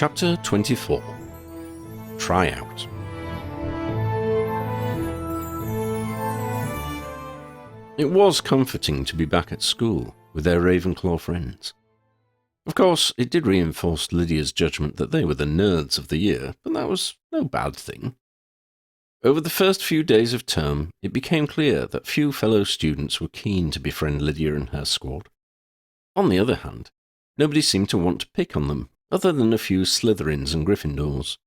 Chapter 24 Tryout. It was comforting to be back at school with their Ravenclaw friends. Of course, it did reinforce Lydia's judgment that they were the nerds of the year, but that was no bad thing. Over the first few days of term, it became clear that few fellow students were keen to befriend Lydia and her squad. On the other hand, nobody seemed to want to pick on them, other than a few Slytherins and Gryffindors.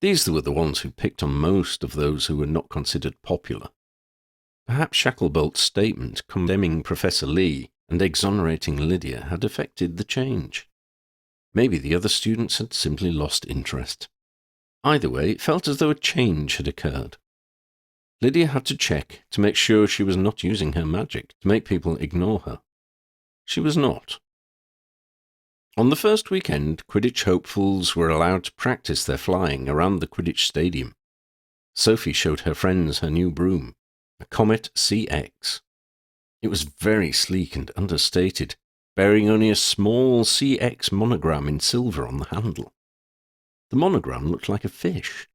These were the ones who picked on most of those who were not considered popular. Perhaps Shacklebolt's statement condemning Professor Lee and exonerating Lydia had affected the change. Maybe the other students had simply lost interest. Either way, it felt as though a change had occurred. Lydia had to check to make sure she was not using her magic to make people ignore her. She was not. On the first weekend, Quidditch hopefuls were allowed to practice their flying around the Quidditch stadium. Sophie showed her friends her new broom, a Comet CX. It was very sleek and understated, bearing only a small CX monogram in silver on the handle. The monogram looked like a fish.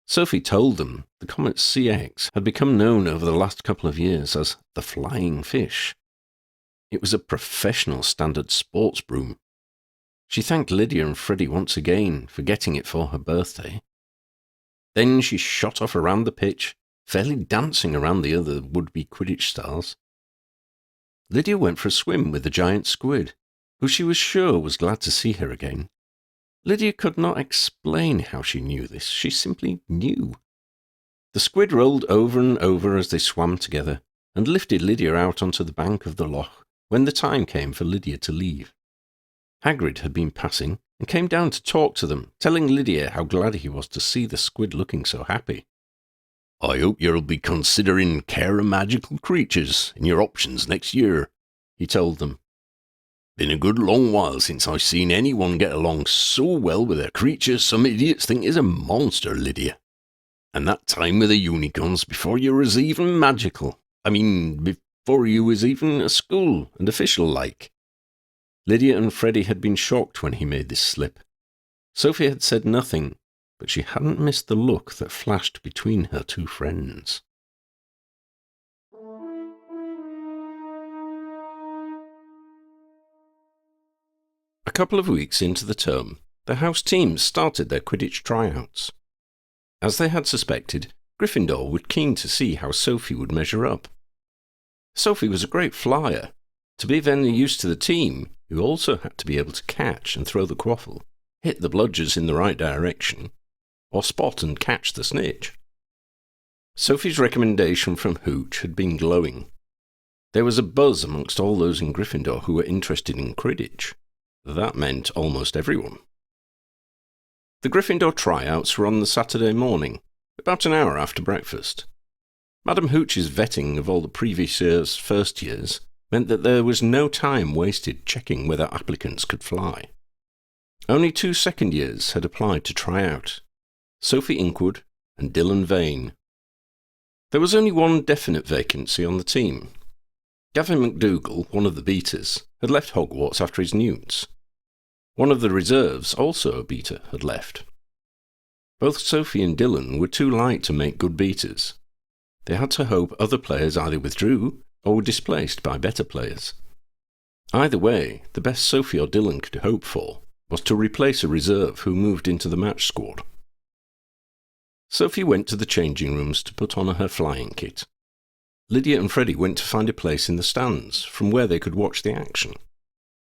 Sophie told them the Comet CX had become known over the last couple of years as the Flying Fish. It was a professional standard sports broom. She thanked Lydia and Freddie once again for getting it for her birthday. Then she shot off around the pitch, fairly dancing around the other would-be Quidditch stars. Lydia went for a swim with the giant squid, who she was sure was glad to see her again. Lydia could not explain how she knew this, she simply knew. The squid rolled over and over as they swam together, and lifted Lydia out onto the bank of the loch when the time came for Lydia to leave. Hagrid had been passing and came down to talk to them, telling Lydia how glad he was to see the squid looking so happy. "I hope you'll be considering care of magical creatures in your options next year," he told them. "Been a good long while since I've seen anyone get along so well with a creature some idiots think is a monster, Lydia. And that time with the unicorns before you was even magical. Before you was even a school and official like." Lydia and Freddie had been shocked when he made this slip. Sophie had said nothing, but she hadn't missed the look that flashed between her two friends. A couple of weeks into the term, the house teams started their Quidditch tryouts. As they had suspected, Gryffindor were keen to see how Sophie would measure up. Sophie was a great flyer. To be then used to the team, you also had to be able to catch and throw the quaffle, hit the bludgers in the right direction, or spot and catch the snitch. Sophie's recommendation from Hooch had been glowing. There was a buzz amongst all those in Gryffindor who were interested in Quidditch. That meant almost everyone. The Gryffindor tryouts were on the Saturday morning, about an hour after breakfast. Madam Hooch's vetting of all the previous year's first years meant that there was no time wasted checking whether applicants could fly. Only 2 second years had applied to try out, Sophie Inkwood and Dylan Vane. There was only one definite vacancy on the team. Gavin McDougall, one of the beaters, had left Hogwarts after his newts. One of the reserves, also a beater, had left. Both Sophie and Dylan were too light to make good beaters. They had to hope other players either withdrew or were displaced by better players. Either way, the best Sophie or Dylan could hope for was to replace a reserve who moved into the match squad. Sophie went to the changing rooms to put on her flying kit. Lydia and Freddie went to find a place in the stands from where they could watch the action.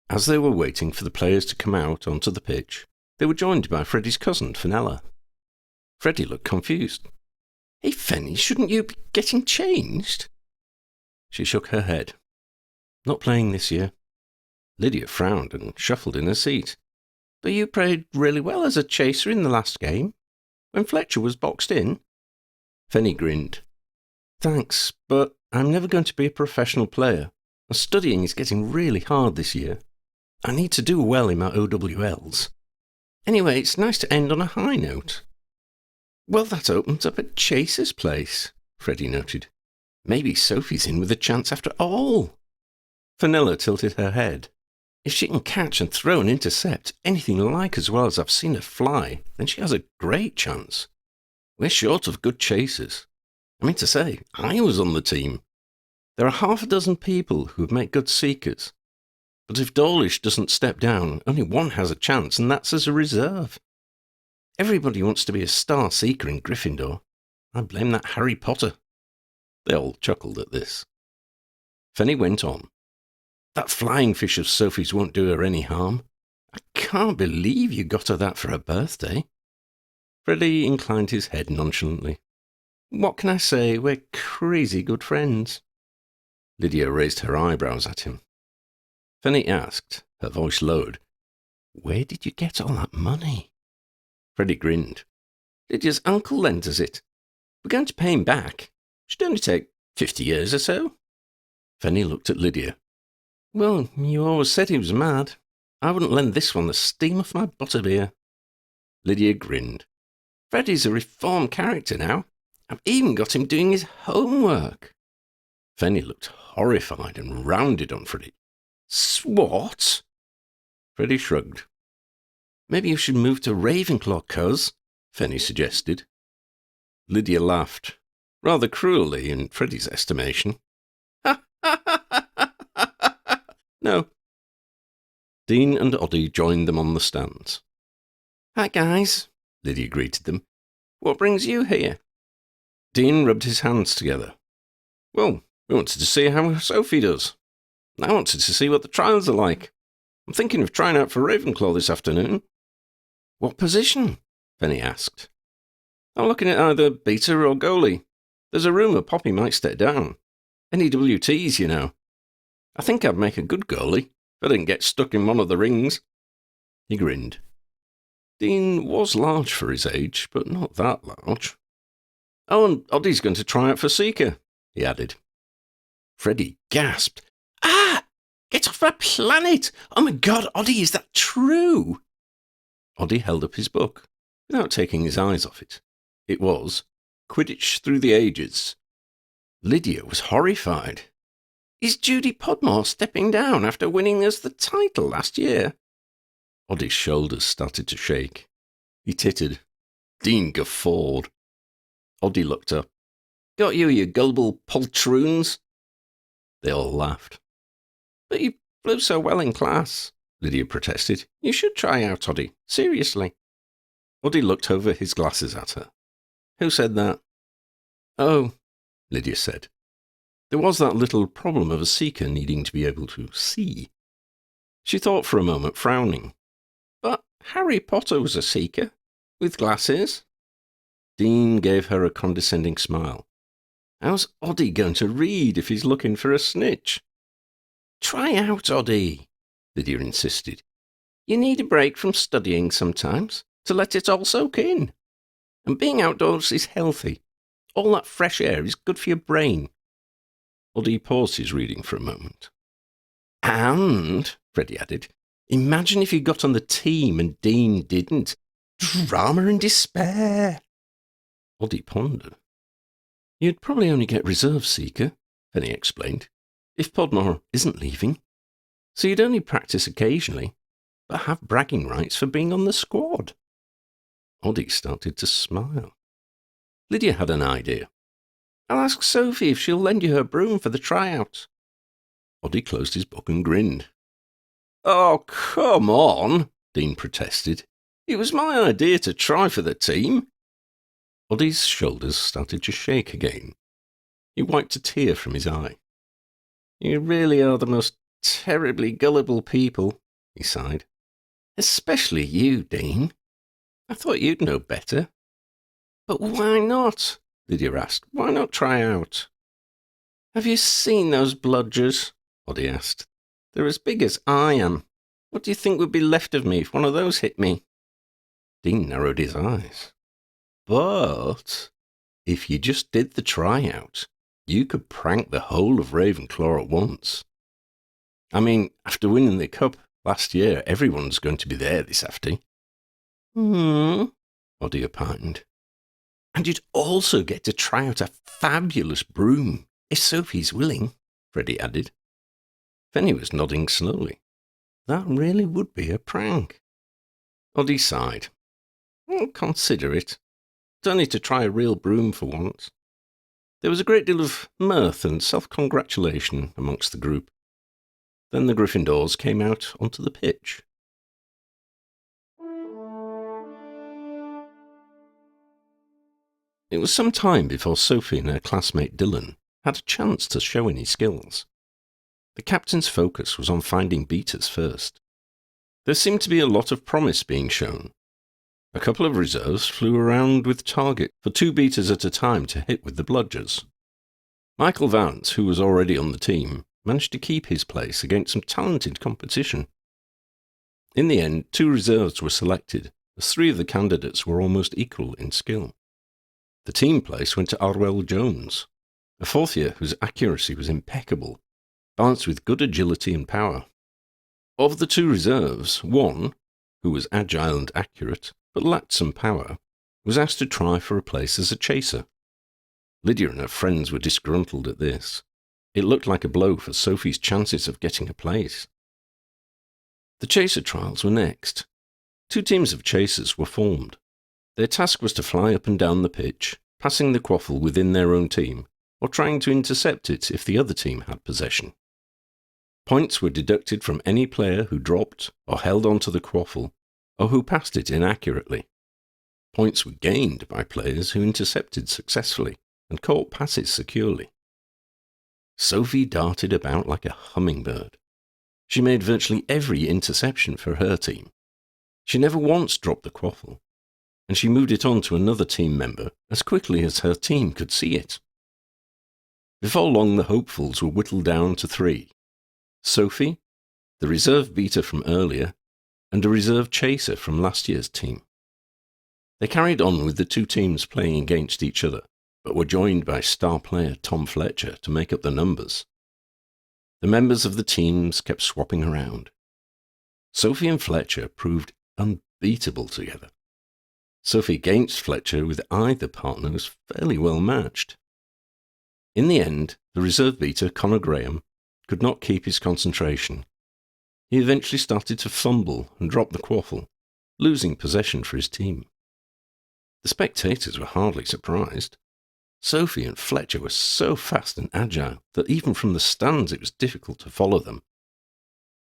As they were waiting for the players to come out onto the pitch, they were joined by Freddie's cousin, Fenella. Freddie looked confused. "Hey, Fenny, shouldn't you be getting changed?" She shook her head. "Not playing this year." Lydia frowned and shuffled in her seat. "But you played really well as a chaser in the last game, when Fletcher was boxed in." Fenny grinned. "Thanks, but I'm never going to be a professional player, and studying is getting really hard this year. I need to do well in my OWLs. Anyway, it's nice to end on a high note." "Well, that opens up a chaser's place," Freddie noted. "Maybe Sophie's in with a chance after all." Fenella tilted her head. If she can catch and throw and intercept anything like as well as I've seen her fly, then she has a great chance. We're short of good chasers. I mean to say, I was on the team. There are half a dozen people who would make good seekers. But if Dawlish doesn't step down, only one has a chance, and that's as a reserve. Everybody wants to be a star seeker in Gryffindor. I blame that Harry Potter. They all chuckled at this. Fanny went on. That flying fish of Sophie's won't do her any harm. I can't believe you got her that for her birthday. Freddie inclined his head nonchalantly. What can I say? We're crazy good friends. Lydia raised her eyebrows at him. Fanny asked, her voice lowered, Where did you get all that money? Freddie grinned. Lydia's uncle lent us it. We're going to pay him back. Should only take 50 years or so. Fanny looked at Lydia. Well, you always said he was mad. I wouldn't lend this one the steam off my butterbeer. Lydia grinned. Freddie's a reformed character now. I've even got him doing his homework. Fanny looked horrified and rounded on Freddie. What? Freddie shrugged. Maybe you should move to Ravenclaw, cuz, Fanny suggested. Lydia laughed, rather cruelly in Freddie's estimation. No. Dean and Oddie joined them on the stands. Hi, guys, Lydia greeted them. What brings you here? Dean rubbed his hands together. Well, we wanted to see how Sophie does. I wanted to see what the trials are like. I'm thinking of trying out for Ravenclaw this afternoon. What position? Fanny asked. I'm looking at either beater or goalie. There's a rumour Poppy might step down. Any WTs, you know. I think I'd make a good goalie if I didn't get stuck in one of the rings. He grinned. Dean was large for his age, but not that large. Oh, and Oddie's going to try out for Seeker, he added. Freddie gasped. Ah! Get off my planet! Oh my God, Oddie, is that true? Oddie held up his book, without taking his eyes off it. It was Quidditch Through the Ages. Lydia was horrified. Is Judy Podmore stepping down after winning us the title last year? Oddie's shoulders started to shake. He tittered. Dean guffawed. Oddie looked up. Got you, you gullible poltroons. They all laughed. But you flew so well in class, Lydia protested. You should try out, Oddie. Seriously. Oddie looked over his glasses at her. Who said that? Oh, Lydia said. There was that little problem of a seeker needing to be able to see. She thought for a moment, frowning. But Harry Potter was a seeker, with glasses. Dean gave her a condescending smile. How's Oddie going to read if he's looking for a snitch? Try out, Oddie, Lydia insisted. You need a break from studying sometimes, to let it all soak in. And being outdoors is healthy. All that fresh air is good for your brain. Oddie paused his reading for a moment. And, Freddie added, imagine if you got on the team and Dean didn't. Drama and despair. Oddie pondered. You'd probably only get reserve seeker, Fanny explained, if Podmore isn't leaving. So you'd only practice occasionally, but have bragging rights for being on the squad. Oddie started to smile. Lydia had an idea. I'll ask Sophie if she'll lend you her broom for the tryout. Oddie closed his book and grinned. Oh, come on, Dean protested. It was my idea to try for the team. Oddie's shoulders started to shake again. He wiped a tear from his eye. You really are the most terribly gullible people, he sighed. Especially you, Dean. I thought you'd know better. But why not? Lydia asked. Why not try out? Have you seen those bludgers? Oddie asked. They're as big as I am. What do you think would be left of me if one of those hit me? Dean narrowed his eyes. But if you just did the tryout, you could prank the whole of Ravenclaw at once. I mean, after winning the cup last year, everyone's going to be there this afternoon. Oddie opined. And you'd also get to try out a fabulous broom, if Sophie's willing, Freddie added. Fanny was nodding slowly. That really would be a prank. Oddie sighed. I'll consider it. It's only to try a real broom for once. There was a great deal of mirth and self-congratulation amongst the group. Then the Gryffindors came out onto the pitch. It was some time before Sophie and her classmate Dylan had a chance to show any skills. The captain's focus was on finding beaters first. There seemed to be a lot of promise being shown. A couple of reserves flew around with target for 2 beaters at a time to hit with the bludgers. Michael Vance, who was already on the team, managed to keep his place against some talented competition. In the end, 2 reserves were selected, as 3 of the candidates were almost equal in skill. The team place went to Arwell Jones, a 4th year whose accuracy was impeccable, balanced with good agility and power. Of the 2 reserves, one, who was agile and accurate, but lacked some power, was asked to try for a place as a chaser. Lydia and her friends were disgruntled at this. It looked like a blow for Sophie's chances of getting a place. The chaser trials were next. 2 teams of chasers were formed. Their task was to fly up and down the pitch, passing the quaffle within their own team, or trying to intercept it if the other team had possession. Points were deducted from any player who dropped or held onto the quaffle, or who passed it inaccurately. Points were gained by players who intercepted successfully and caught passes securely. Sophie darted about like a hummingbird. She made virtually every interception for her team. She never once dropped the quaffle, and she moved it on to another team member as quickly as her team could see it. Before long, the hopefuls were whittled down to 3. Sophie, the reserve beater from earlier, and a reserve chaser from last year's team. They carried on with the 2 teams playing against each other, but were joined by star player Tom Fletcher to make up the numbers. The members of the teams kept swapping around. Sophie and Fletcher proved unbeatable together. Sophie against Fletcher with either partner was fairly well matched. In the end, the reserve beater, Connor Graham, could not keep his concentration. He eventually started to fumble and drop the quaffle, losing possession for his team. The spectators were hardly surprised. Sophie and Fletcher were so fast and agile that even from the stands it was difficult to follow them.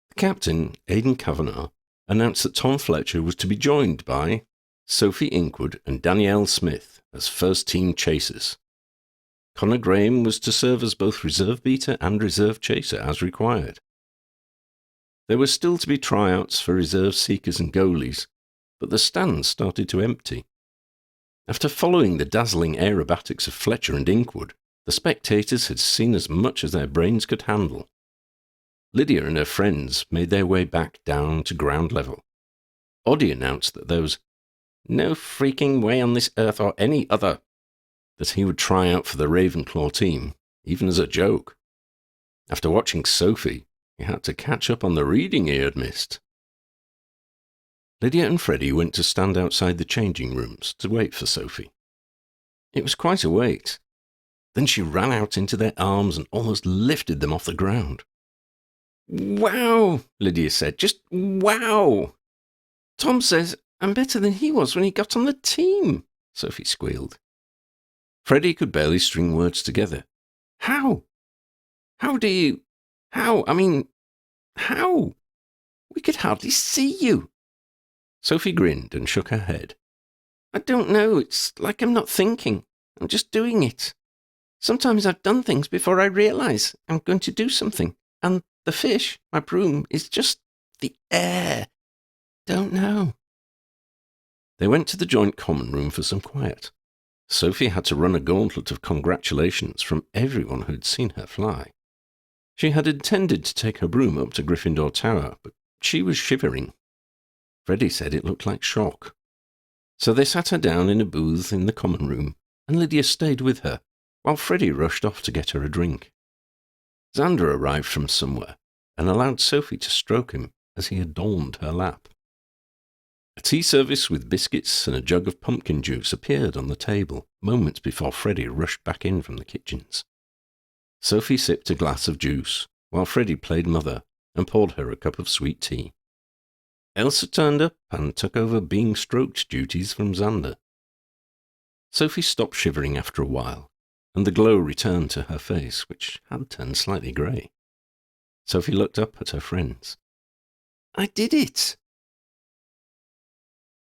The captain, Aidan Kavanagh, announced that Tom Fletcher was to be joined by Sophie Inkwood and Danielle Smith as first-team chasers. Connor Graham was to serve as both reserve beater and reserve chaser as required. There were still to be tryouts for reserve seekers and goalies, but the stands started to empty. After following the dazzling aerobatics of Fletcher and Inkwood, the spectators had seen as much as their brains could handle. Lydia and her friends made their way back down to ground level. Oddie announced that there was no freaking way on this earth or any other that he would try out for the Ravenclaw team, even as a joke. After watching Sophie, he had to catch up on the reading he had missed. Lydia and Freddie went to stand outside the changing rooms to wait for Sophie. It was quite a wait. Then she ran out into their arms and almost lifted them off the ground. "Wow," Lydia said, "just wow. Tom says I'm better than he was when he got on the team," Sophie squealed. Freddie could barely string words together. How? How do you... How? I mean, how? We could hardly see you." Sophie grinned and shook her head. "I don't know, it's like I'm not thinking. I'm just doing it. Sometimes I've done things before I realise I'm going to do something, and the fish, my broom, is just the air. Don't know." They went to the joint common room for some quiet. Sophie had to run a gauntlet of congratulations from everyone who had seen her fly. She had intended to take her broom up to Gryffindor Tower, but she was shivering. Freddie said it looked like shock. So they sat her down in a booth in the common room, and Lydia stayed with her, while Freddie rushed off to get her a drink. Xander arrived from somewhere, and allowed Sophie to stroke him as he adorned her lap. A tea service with biscuits and a jug of pumpkin juice appeared on the table moments before Freddie rushed back in from the kitchens. Sophie sipped a glass of juice, while Freddie played mother, and poured her a cup of sweet tea. Elsa turned up and took over being stroked duties from Xander. Sophie stopped shivering after a while, and the glow returned to her face, which had turned slightly grey. Sophie looked up at her friends. "I did it!"